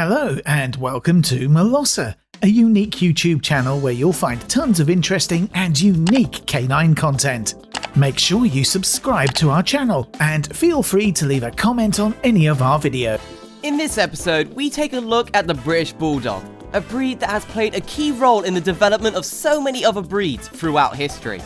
Hello and welcome to Molosser, a unique YouTube channel where you'll find tons of interesting and unique canine content. Make sure you subscribe to our channel and feel free to leave a comment on any of our videos. In this episode, we take a look at the British Bulldog, a breed that has played a key role in the development of so many other breeds throughout history.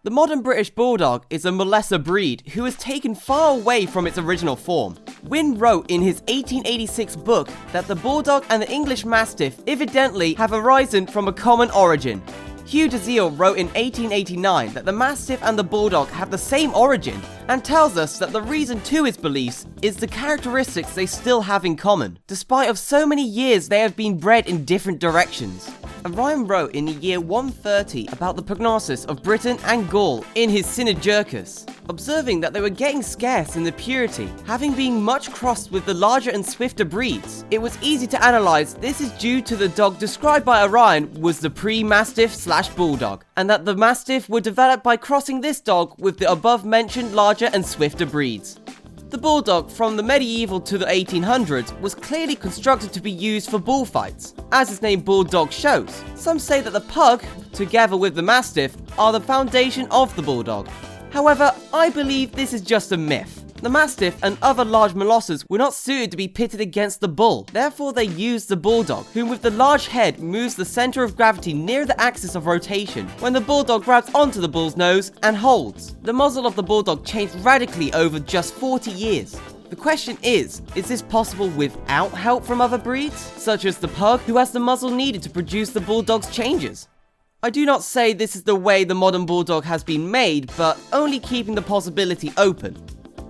The modern British Bulldog is a Molosser breed who is taken far away from its original form. Wynne wrote in his 1886 book that the Bulldog and the English Mastiff evidently have arisen from a common origin. Hugh DeZiel wrote in 1889 that the Mastiff and the Bulldog have the same origin, and tells us that the reason to his beliefs is the characteristics they still have in common, despite of so many years they have been bred in different directions. Orion wrote in the year 130 about the prognosis of Britain and Gaul in his Sinecurcus, observing that they were getting scarce in the purity, having been much crossed with the larger and swifter breeds. It was easy to analyze this is due to the dog described by Orion was the pre-Mastiff/Bulldog, and that the Mastiff were developed by crossing this dog with the above mentioned larger and swifter breeds. The Bulldog from the medieval to the 1800s was clearly constructed to be used for bullfights, as its name Bulldog shows. Some say that the Pug, together with the Mastiff, are the foundation of the Bulldog. However, I believe this is just a myth. The Mastiff and other large Molossers were not suited to be pitted against the bull, therefore they used the Bulldog, whom with the large head moves the center of gravity near the axis of rotation when the Bulldog grabs onto the bull's nose and holds. The muzzle of the Bulldog changed radically over just 40 years. The question is this possible without help from other breeds, such as the Pug, who has the muzzle needed to produce the Bulldog's changes? I do not say this is the way the modern Bulldog has been made, but only keeping the possibility open.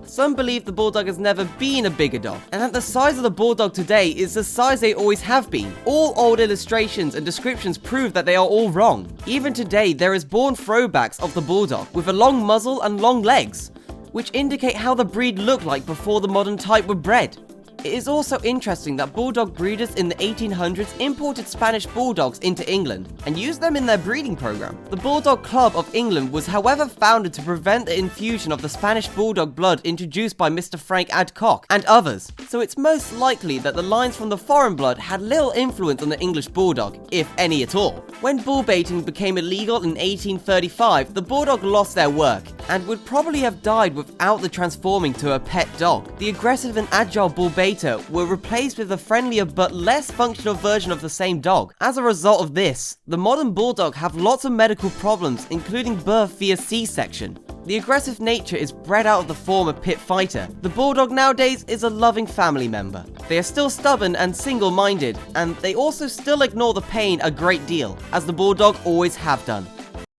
Some believe the Bulldog has never been a bigger dog, and that the size of the Bulldog today is the size they always have been. All old illustrations and descriptions prove that they are all wrong. Even today, there is born throwbacks of the Bulldog with a long muzzle and long legs, which indicate how the breed looked like before the modern type were bred. It is also interesting that Bulldog breeders in the 1800s imported Spanish Bulldogs into England and used them in their breeding program. The Bulldog Club of England was however founded to prevent the infusion of the Spanish Bulldog blood introduced by Mr. Frank Adcock and others, so it's most likely that the lines from the foreign blood had little influence on the English Bulldog, if any at all. When bull baiting became illegal in 1835, the Bulldog lost their work and would probably have died without the transforming to a pet dog. The aggressive and agile bull baiter were replaced with a friendlier but less functional version of the same dog. As a result of this, the modern Bulldog have lots of medical problems, including birth via C-section. The aggressive nature is bred out of the former pit fighter. The Bulldog nowadays is a loving family member. They are still stubborn and single-minded, and they also still ignore the pain a great deal, as the Bulldog always have done.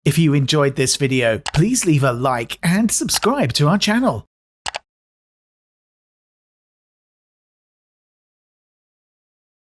If you enjoyed this video, please leave a like and subscribe to our channel.